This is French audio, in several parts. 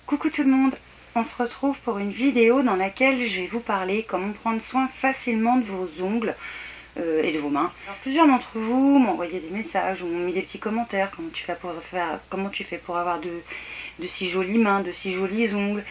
Coucou tout le monde, on se retrouve pour une vidéo dans laquelle je vais vous parler comment prendre soin facilement de vos ongles et de vos mains. Alors, plusieurs d'entre vous m'ont envoyé des messages ou m'ont mis des petits commentaires, comment tu fais pour avoir de si jolies mains, de si jolis ongles.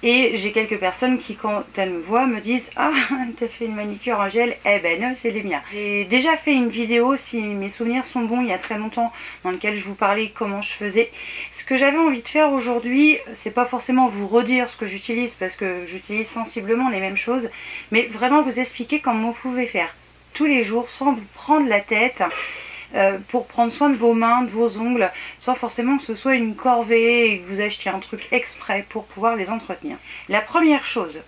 Et j'ai quelques personnes qui, quand elles me voient, me disent « Ah, t'as fait une manicure en gel ?» Eh ben non, c'est les miens. J'ai déjà fait une vidéo, si mes souvenirs sont bons, il y a très longtemps, dans laquelle je vous parlais comment je faisais. Ce que j'avais envie de faire aujourd'hui, c'est pas forcément vous redire ce que j'utilise, parce que j'utilise sensiblement les mêmes choses, mais vraiment vous expliquer comment vous pouvez faire tous les jours, sans vous prendre la tête, pour prendre soin de vos mains, de vos ongles, sans forcément que ce soit une corvée et que vous achetiez un truc exprès pour pouvoir les entretenir. La première chose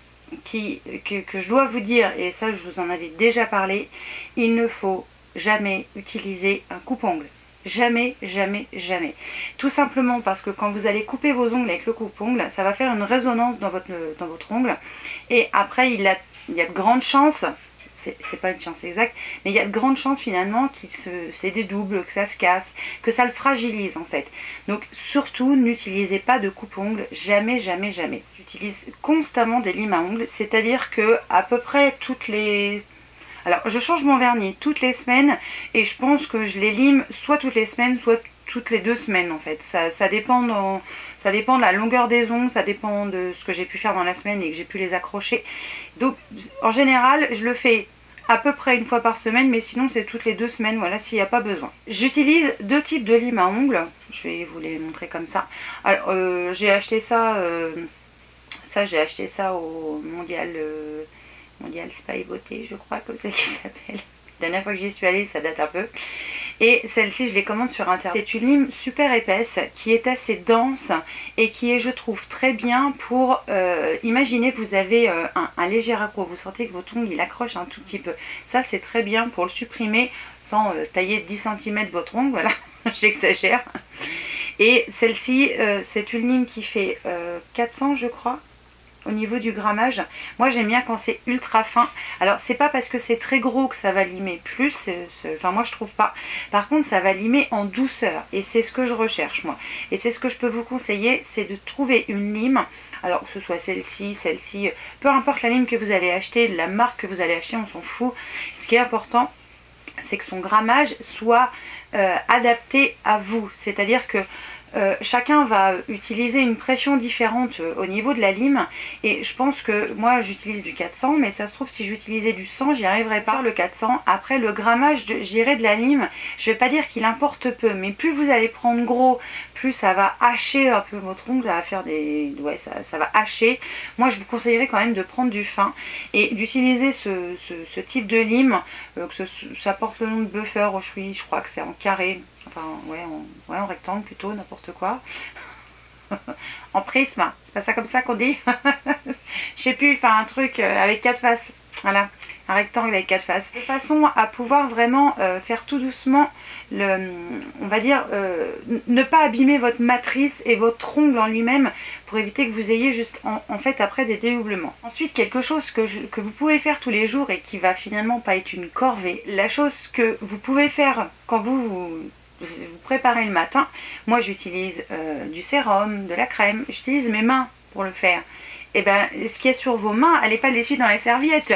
que je dois vous dire, et ça je vous en avais déjà parlé, il ne faut jamais utiliser un coupe-ongles. Jamais, jamais, jamais. Tout simplement parce que quand vous allez couper vos ongles avec le coupe-ongles, ça va faire une résonance dans votre ongle, et après il y a de grandes chances, c'est pas une chance exacte, mais il y a de grandes chances finalement qu'il c'est des doubles, que ça se casse, que ça le fragilise en fait. Donc surtout n'utilisez pas de coupe-ongles, jamais, jamais, jamais. J'utilise constamment des limes à ongles, c'est-à-dire que à peu près toutes les... Alors je change mon vernis toutes les semaines et je pense que je les lime soit toutes les semaines, soit toutes les 2 semaines en fait. Ça dépend de la longueur des ongles, ça dépend de ce que j'ai pu faire dans la semaine et que j'ai pu les accrocher. Donc en général je le fais à peu près une fois par semaine, mais sinon c'est toutes les 2 semaines, voilà, s'il n'y a pas besoin. J'utilise 2 types de limes à ongles, je vais vous les montrer comme ça. Alors j'ai acheté ça, j'ai acheté ça au Mondial Spa et Beauté, je crois, comme ça qu'il s'appelle. La dernière fois que j'y suis allée, ça date un peu. Et celle-ci, je les commande sur internet. C'est une lime super épaisse, qui est assez dense et qui est, je trouve, très bien pour... imaginez que vous avez un léger accroc, vous sentez que votre ongle, il accroche un tout petit peu. Ça, c'est très bien pour le supprimer sans tailler 10 cm votre ongle, voilà, j'exagère. Et celle-ci, c'est une lime qui fait 400, je crois. Au niveau du grammage, moi j'aime bien quand c'est ultra fin. Alors c'est pas parce que c'est très gros que ça va limer plus, enfin moi je trouve pas. Par contre ça va limer en douceur et c'est ce que je recherche moi. Et c'est ce que je peux vous conseiller, c'est de trouver une lime. Alors que ce soit celle-ci, peu importe la lime que vous allez acheter, la marque que vous allez acheter, on s'en fout. Ce qui est important, c'est que son grammage soit adapté à vous. C'est-à-dire que chacun va utiliser une pression différente au niveau de la lime et je pense que moi j'utilise du 400, mais ça se trouve si j'utilisais du 100 j'y arriverais pas. Le 400, après le grammage je dirais de la lime, je vais pas dire qu'il importe peu, mais plus vous allez prendre gros, plus ça va hacher un peu votre ongle, ça va faire des... ouais, ça va hacher. Moi je vous conseillerais quand même de prendre du fin et d'utiliser ce type de lime, que ça porte le nom de buffer au Chui, je crois que c'est en carré. Enfin, ouais, en rectangle plutôt, n'importe quoi. En prisme, c'est pas ça comme ça qu'on dit. Je sais plus, enfin un truc avec 4 faces. Voilà, un rectangle avec 4 faces. De façon à pouvoir vraiment faire tout doucement, on va dire, ne pas abîmer votre matrice et votre ongle en lui-même pour éviter que vous ayez juste en fait après des dédoublements. Ensuite, quelque chose que vous pouvez faire tous les jours et qui va finalement pas être une corvée. La chose que vous pouvez faire quand vous préparez le matin, moi j'utilise du sérum, de la crème, j'utilise mes mains pour le faire. Et bien ce qui est sur vos mains, allez pas l'essuyer dans les serviettes,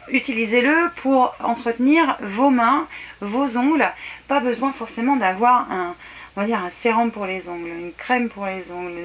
utilisez-le pour entretenir vos mains, vos ongles. Pas besoin forcément d'avoir on va dire un sérum pour les ongles, une crème pour les ongles,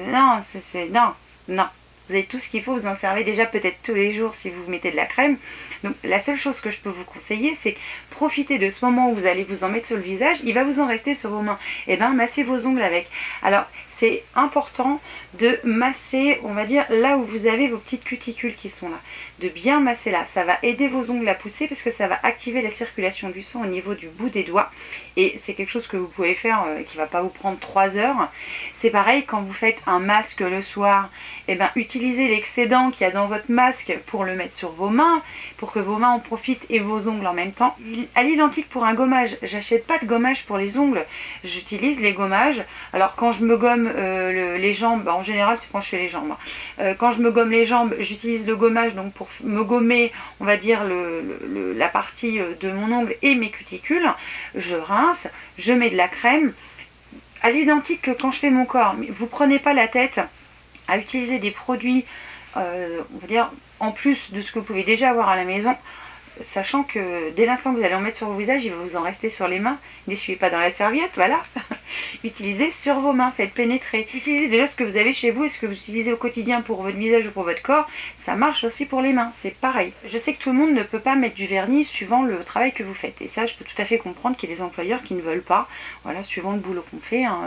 non. Vous avez tout ce qu'il faut, vous en servez déjà peut-être tous les jours si vous mettez de la crème. Donc la seule chose que je peux vous conseiller, c'est profiter de ce moment où vous allez vous en mettre sur le visage, il va vous en rester sur vos mains. Et bien massez vos ongles avec. Alors c'est important de masser, on va dire, là où vous avez vos petites cuticules qui sont là. De bien masser là. Ça va aider vos ongles à pousser parce que ça va activer la circulation du sang au niveau du bout des doigts. Et c'est quelque chose que vous pouvez faire qui ne va pas vous prendre 3 heures. C'est pareil quand vous faites un masque le soir, et bien utilisez l'excédent qu'il y a dans votre masque pour le mettre sur vos mains, pour que vos mains en profitent et vos ongles en même temps. À l'identique pour un gommage, j'achète pas de gommage pour les ongles, j'utilise les gommages. Alors quand je me gomme les jambes, en général c'est quand je fais les jambes. Quand je me gomme les jambes, j'utilise le gommage donc pour me gommer, on va dire la partie de mon ongle et mes cuticules. Je rince, je mets de la crème. À l'identique que quand je fais mon corps, vous prenez pas la tête à utiliser des produits, on va dire, en plus de ce que vous pouvez déjà avoir à la maison, sachant que dès l'instant que vous allez en mettre sur vos visages, il va vous en rester sur les mains. N'essuyez pas dans la serviette, voilà. Utilisez sur vos mains, faites pénétrer. Utilisez déjà ce que vous avez chez vous et ce que vous utilisez au quotidien pour votre visage ou pour votre corps. Ça marche aussi pour les mains, c'est pareil. Je sais que tout le monde ne peut pas mettre du vernis suivant le travail que vous faites. Et ça, je peux tout à fait comprendre qu'il y a des employeurs qui ne veulent pas, voilà, suivant le boulot qu'on fait. Hein,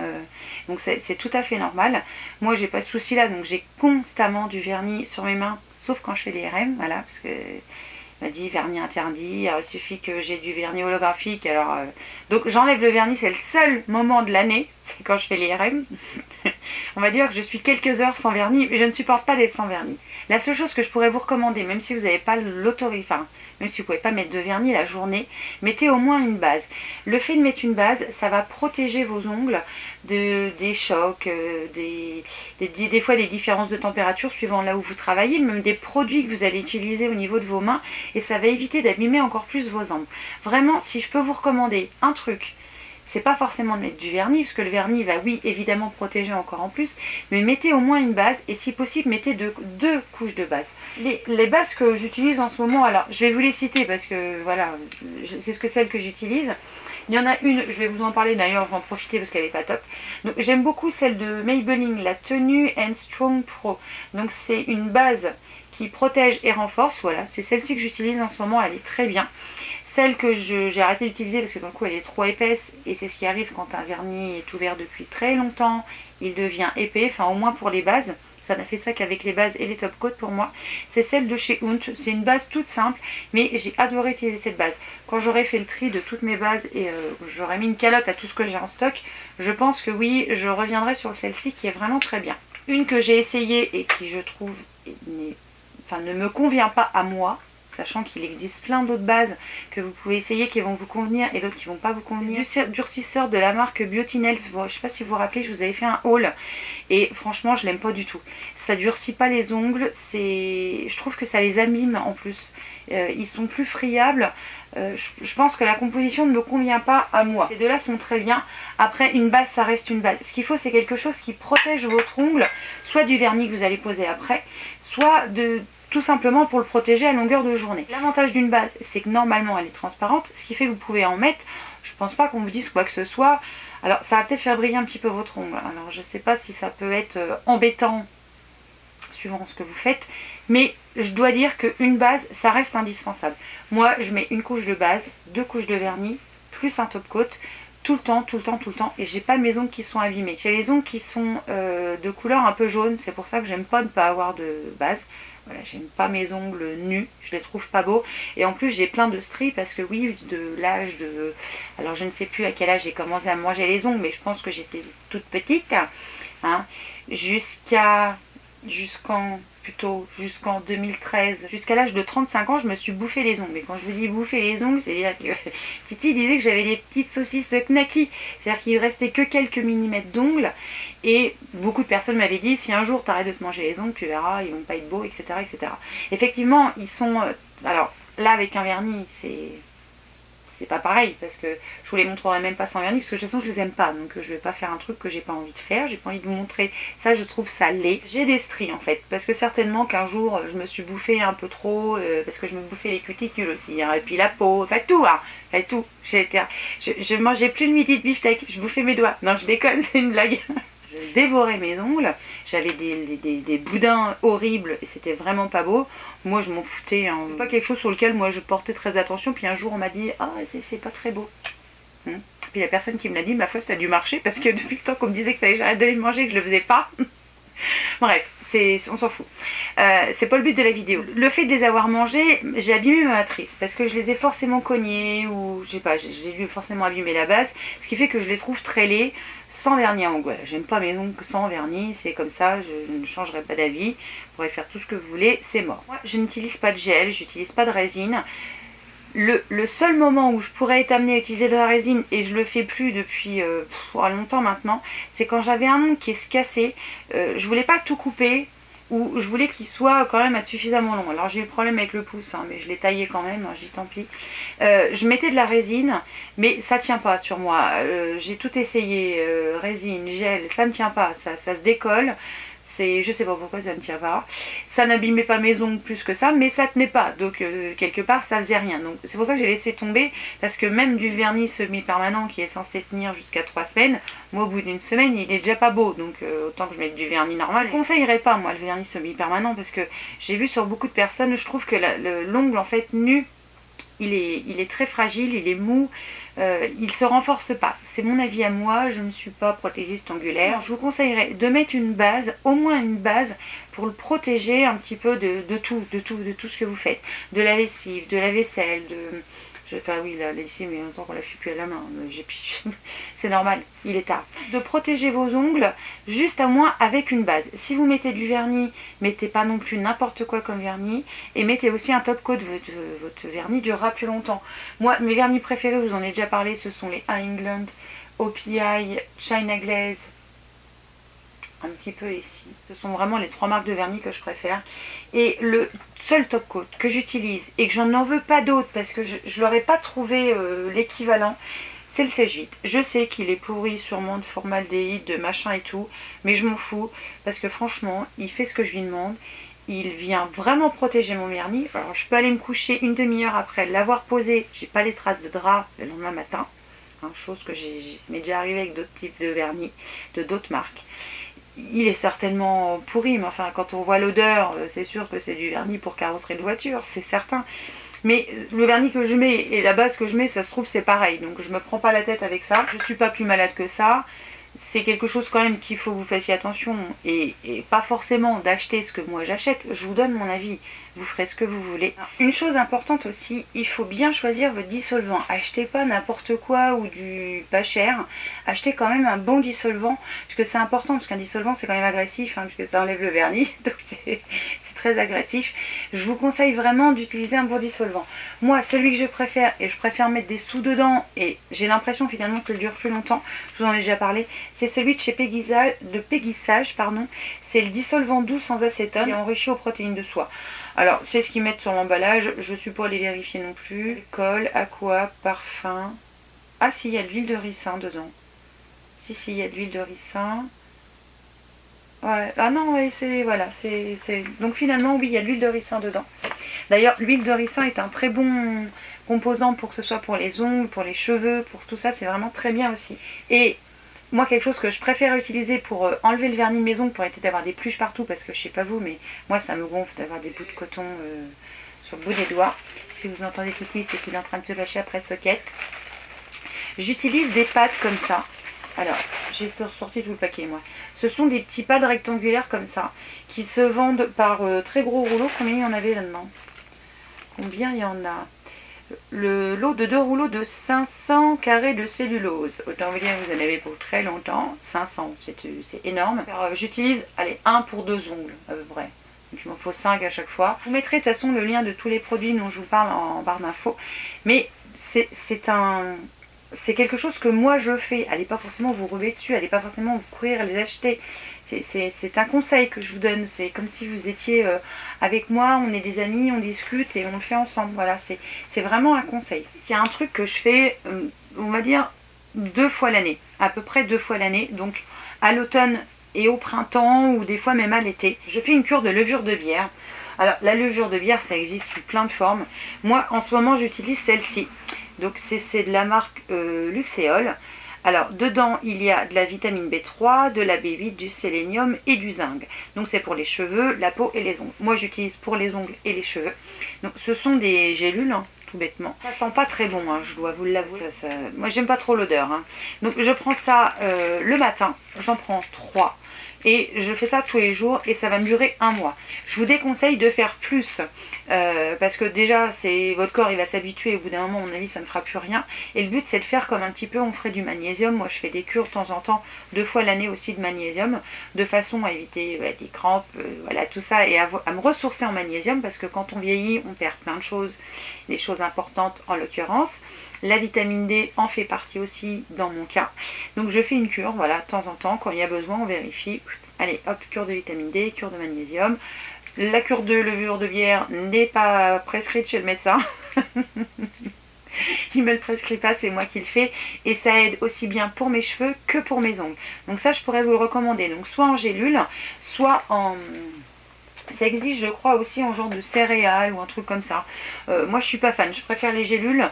donc c'est tout à fait normal. Moi, j'ai pas ce souci-là, donc j'ai constamment du vernis sur mes mains, sauf quand je fais les RM, voilà, parce que... m'a dit vernis interdit, il suffit que j'ai du vernis holographique, alors donc j'enlève le vernis, c'est le seul moment de l'année, c'est quand je fais l'IRM. On va dire que je suis quelques heures sans vernis, mais je ne supporte pas d'être sans vernis. La seule chose que je pourrais vous recommander, même si vous n'avez pas l'autorité, enfin, même si vous ne pouvez pas mettre de vernis la journée, mettez au moins une base. Le fait de mettre une base, ça va protéger vos ongles des chocs, des fois des différences de température suivant là où vous travaillez, même des produits que vous allez utiliser au niveau de vos mains, et ça va éviter d'abîmer encore plus vos ongles. Vraiment, si je peux vous recommander un truc, c'est pas forcément de mettre du vernis, parce que le vernis va, oui, évidemment protéger encore en plus, mais mettez au moins une base, et si possible, mettez deux couches de base. Les bases que j'utilise en ce moment, alors, je vais vous les citer, parce que, voilà, c'est celles que j'utilise. Il y en a une, je vais vous en parler d'ailleurs, je vais en profiter parce qu'elle est pas top. J'aime beaucoup celle de Maybelline, la Tenue and Strong Pro. Donc c'est une base qui protège et renforce, voilà, c'est celle-ci que j'utilise en ce moment, elle est très bien. Celle que j'ai arrêté d'utiliser parce que d'un coup elle est trop épaisse, et c'est ce qui arrive quand un vernis est ouvert depuis très longtemps, il devient épais, enfin au moins pour les bases. Ça n'a fait ça qu'avec les bases et les top coats pour moi. C'est celle de chez Hunt. C'est une base toute simple, mais j'ai adoré utiliser cette base. Quand j'aurai fait le tri de toutes mes bases et j'aurai mis une calotte à tout ce que j'ai en stock, je pense que oui, je reviendrai sur celle-ci qui est vraiment très bien. Une que j'ai essayée et qui je trouve ne me convient pas à moi, sachant qu'il existe plein d'autres bases que vous pouvez essayer qui vont vous convenir et d'autres qui vont pas vous convenir. Du durcisseur de la marque Beauty Nails, je sais pas si vous vous rappelez, je vous avais fait un haul et franchement je l'aime pas du tout. Ça durcit pas les ongles, je trouve que ça les abîme en plus. Ils sont plus friables. Je pense que la composition ne me convient pas à moi. Ces deux-là sont très bien. Après, une base, ça reste une base. Ce qu'il faut, c'est quelque chose qui protège votre ongle, soit du vernis que vous allez poser après, soit tout simplement pour le protéger à longueur de journée. L'avantage d'une base, c'est que normalement elle est transparente, ce qui fait que vous pouvez en mettre. Je pense pas qu'on vous dise quoi que ce soit. Alors ça va peut-être faire briller un petit peu votre ongle. Alors je sais pas si ça peut être embêtant suivant ce que vous faites, mais je dois dire qu'une base, ça reste indispensable. Moi, je mets une couche de base, 2 couches de vernis, plus un top coat, tout le temps, et j'ai pas mes ongles qui sont abîmés. J'ai les ongles qui sont de couleur un peu jaune, c'est pour ça que j'aime pas ne pas avoir de base. Voilà, j'aime pas mes ongles nus, je les trouve pas beaux. Et en plus j'ai plein de stries parce que oui, de l'âge de... Alors je ne sais plus à quel âge j'ai commencé à manger les ongles, mais je pense que j'étais toute petite. Hein, jusqu'en 2013, jusqu'à l'âge de 35 ans, je me suis bouffé les ongles. Et quand je vous dis bouffer les ongles, c'est-à-dire que Titi disait que j'avais des petites saucisses knacky. C'est-à-dire qu'il ne restait que quelques millimètres d'ongles. Et beaucoup de personnes m'avaient dit, si un jour tu arrêtes de te manger les ongles, tu verras, ils vont pas être beaux, etc. etc. Effectivement, ils sont... alors là, avec un vernis, c'est pas pareil, parce que je vous les montrerai même pas sans vernis, parce que de toute façon je les aime pas, donc je vais pas faire un truc que j'ai pas envie de faire, j'ai pas envie de vous montrer ça, je trouve ça laid. J'ai des stries en fait, parce que certainement qu'un jour je me suis bouffé un peu trop, parce que je me bouffais les cuticules aussi, hein, et puis la peau, enfin tout, hein, tout. Je mangeais plus de midi de beefsteak, je bouffais mes doigts, non je déconne, c'est une blague. Je dévorais mes ongles, j'avais des boudins horribles et c'était vraiment pas beau. Moi je m'en foutais, hein. C'est pas quelque chose sur lequel moi je portais très attention. Puis un jour on m'a dit ah c'est pas très beau. Puis la personne qui me l'a dit, ma foi ça a dû marcher parce que depuis le temps qu'on me disait qu'il fallait que j'arrête de les manger et que je le faisais pas. Bref, on s'en fout. C'est pas le but de la vidéo. Le fait de les avoir mangés, j'ai abîmé ma matrice parce que je les ai forcément cognés ou je sais pas, j'ai dû forcément abîmer la base, ce qui fait que je les trouve très laids sans vernis à ongles. Voilà, j'aime pas mes ongles sans vernis, c'est comme ça, je ne changerai pas d'avis. Vous pourrez faire tout ce que vous voulez, c'est mort. Moi, je n'utilise pas de gel, j'utilise pas de résine. Le seul moment où je pourrais être amenée à utiliser de la résine, et je le fais plus depuis longtemps maintenant, c'est quand j'avais un ongle qui se cassait. Je voulais pas tout couper, ou je voulais qu'il soit quand même suffisamment long. Alors j'ai eu le problème avec le pouce, hein, mais je l'ai taillé quand même, hein, j'ai dit tant pis. Je mettais de la résine, mais ça tient pas sur moi. J'ai tout essayé, résine, gel, ça ne tient pas, ça se décolle. je sais pas pourquoi ça ne tient pas. Ça n'abîmait pas mes ongles plus que ça, mais ça tenait pas. Donc quelque part ça faisait rien. Donc c'est pour ça que j'ai laissé tomber, parce que même du vernis semi-permanent qui est censé tenir jusqu'à 3 semaines, moi au bout d'une semaine il est déjà pas beau. Donc autant que je mette du vernis normal. Je ne conseillerais pas moi le vernis semi-permanent, parce que j'ai vu sur beaucoup de personnes, je trouve que l'ongle en fait nu, il est très fragile, il est mou. Il se renforce pas. C'est mon avis à moi, je ne suis pas prothésiste ongulaire. Je vous conseillerais de mettre une base, au moins une base, pour le protéger un petit peu de tout ce que vous faites. De la lessive, de la vaisselle, enfin oui, la lessive, mais longtemps qu'on la fait plus à la main. C'est normal, il est tard. De protéger vos ongles, juste à moins avec une base. Si vous mettez du vernis, mettez pas non plus n'importe quoi comme vernis. Et mettez aussi un top coat, votre vernis durera plus longtemps. Moi, mes vernis préférés, je vous en ai déjà parlé, ce sont les England, OPI, China Glaze, un petit peu ici. Ce sont vraiment les 3 marques de vernis que je préfère. Et le seul top coat que j'utilise et que j'en veux pas d'autres parce que je leur ai pas trouvé l'équivalent, c'est le Sèche-Vite. Je sais qu'il est pourri sûrement de formaldéhyde, de machin et tout, mais je m'en fous parce que franchement, il fait ce que je lui demande. Il vient vraiment protéger mon vernis. Alors je peux aller me coucher une demi-heure après l'avoir posé, j'ai pas les traces de drap le lendemain matin, hein, chose que m'est déjà arrivé avec d'autres types de vernis de d'autres marques. Il est certainement pourri, mais enfin quand on voit l'odeur, c'est sûr que c'est du vernis pour carrosserie de voiture, c'est certain. Mais le vernis que je mets et la base que je mets, ça se trouve c'est pareil, donc je me prends pas la tête avec ça. Je suis pas plus malade que ça. C'est quelque chose quand même qu'il faut que vous fassiez attention, et pas forcément d'acheter ce que moi j'achète. Je vous donne mon avis, vous ferez ce que vous voulez. Une chose importante aussi, il faut bien choisir votre dissolvant. Achetez pas n'importe quoi ou du pas cher, achetez quand même un bon dissolvant, parce que c'est important, parce qu'un dissolvant c'est quand même agressif, hein, puisque ça enlève le vernis, donc c'est très agressif. Je vous conseille vraiment d'utiliser un bon dissolvant. Moi, celui que je préfère, et je préfère mettre des sous dedans, et j'ai l'impression finalement qu'il dure plus longtemps, je vous en ai déjà parlé, c'est celui de chez Péguissage, pardon. C'est le dissolvant doux sans acétone et enrichi aux protéines de soie. Alors, c'est ce qu'ils mettent sur l'emballage, je ne suis pas allée vérifier non plus. Alcool, aqua, parfum. Ah si, il y a de l'huile de ricin dedans. Si, il y a de l'huile de ricin. Ouais, ah non, ouais, voilà, donc finalement, oui, il y a de l'huile de ricin dedans. D'ailleurs, l'huile de ricin est un très bon composant pour que ce soit pour les ongles, pour les cheveux, pour tout ça, c'est vraiment très bien aussi. Et moi, quelque chose que je préfère utiliser pour enlever le vernis de mes ongles, pour éviter d'avoir des pluches partout, parce que je sais pas vous, mais moi ça me gonfle d'avoir des bouts de coton sur le bout des doigts. Si vous entendez Titi, c'est qu'il est en train de se lâcher après socket. J'utilise des pads comme ça. Alors, j'ai sorti tout le paquet moi. Ce sont des petits pads rectangulaires comme ça, qui se vendent par très gros rouleaux. Combien il y en avait là-dedans? Combien il y en a? Le lot de 2 rouleaux de 500 carrés de cellulose. Autant vous dire que vous en avez pour très longtemps. 500, c'est énorme. J'utilise, allez, 1 pour 2 ongles à peu près. Donc il m'en faut 5 à chaque fois. Je vous mettrai de toute façon le lien de tous les produits dont je vous parle en barre d'infos. Mais c'est quelque chose que moi je fais. Allez pas forcément vous ruer dessus, allez pas forcément vous courir les acheter. C'est un conseil que je vous donne. C'est comme si vous étiez avec moi, on est des amis, on discute et on le fait ensemble. Voilà, c'est vraiment un conseil. Il y a un truc que je fais, on va dire 2 fois l'année, à peu près 2 fois l'année. Donc à l'automne et au printemps, ou des fois même à l'été. Je fais une cure de levure de bière. Alors la levure de bière, ça existe sous plein de formes. Moi en ce moment j'utilise celle-ci. Donc c'est de la marque Luxéol. Alors dedans il y a de la vitamine B3, de la B8, du sélénium et du zinc. Donc c'est pour les cheveux, la peau et les ongles. Moi j'utilise pour les ongles et les cheveux. Donc ce sont des gélules, hein, tout bêtement. Ça sent pas très bon, hein, je dois vous l'avouer. Moi j'aime pas trop l'odeur. Hein. Donc je prends ça le matin, j'en prends 3. Et je fais ça tous les jours et ça va me durer 1 mois. Je vous déconseille de faire plus parce que déjà votre corps il va s'habituer, au bout d'un moment à mon avis ça ne fera plus rien. Et le but c'est de faire comme un petit peu on ferait du magnésium. Moi je fais des cures de temps en temps, 2 fois l'année aussi de magnésium, de façon à éviter des crampes, voilà tout ça, et à me ressourcer en magnésium, parce que quand on vieillit on perd plein de choses, des choses importantes en l'occurrence. La vitamine D en fait partie aussi dans mon cas. Donc je fais une cure, voilà, de temps en temps, quand il y a besoin, on vérifie. Allez, hop, cure de vitamine D, cure de magnésium. La cure de levure de bière n'est pas prescrite chez le médecin. Il me le prescrit pas, c'est moi qui le fais. Et ça aide aussi bien pour mes cheveux que pour mes ongles. Donc ça, je pourrais vous le recommander. Donc soit en gélule, soit en... Ça existe, je crois, aussi en genre de céréales ou un truc comme ça. Moi, je suis pas fan. Je préfère les gélules.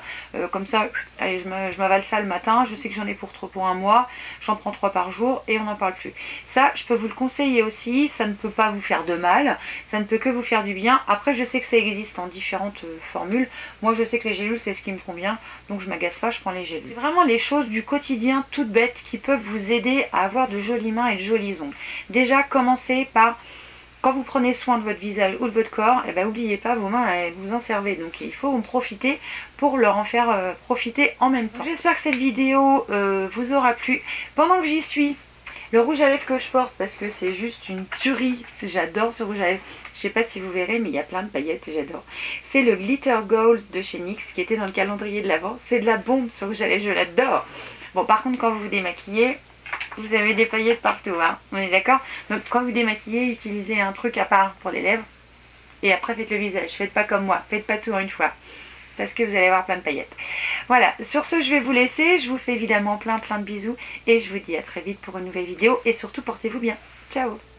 Comme ça, allez, je m'avale ça le matin. Je sais que j'en ai pour un mois. J'en prends 3 par jour et on n'en parle plus. Ça, je peux vous le conseiller aussi. Ça ne peut pas vous faire de mal. Ça ne peut que vous faire du bien. Après, je sais que ça existe en différentes formules. Moi, je sais que les gélules, c'est ce qui me convient. Donc, je m'agace pas, je prends les gélules. C'est vraiment les choses du quotidien, toutes bêtes, qui peuvent vous aider à avoir de jolies mains et de jolies ongles. Déjà, commencez par... Quand vous prenez soin de votre visage ou de votre corps, eh ben, n'oubliez pas, vos mains, vous en servez. Donc il faut en profiter pour leur en faire profiter en même temps. J'espère que cette vidéo vous aura plu. Pendant que j'y suis, le rouge à lèvres que je porte, parce que c'est juste une tuerie, j'adore ce rouge à lèvres. Je sais pas si vous verrez, mais il y a plein de paillettes et j'adore. C'est le Glitter Goals de chez NYX qui était dans le calendrier de l'Avent. C'est de la bombe ce rouge à lèvres, je l'adore. Bon, par contre, quand vous vous démaquillez, vous avez des paillettes partout, hein, on est d'accord? Donc quand vous démaquillez, utilisez un truc à part pour les lèvres. Et après faites le visage, faites pas comme moi, faites pas tout en une fois. Parce que vous allez avoir plein de paillettes. Voilà, sur ce je vais vous laisser, je vous fais évidemment plein de bisous. Et je vous dis à très vite pour une nouvelle vidéo. Et surtout portez-vous bien, ciao!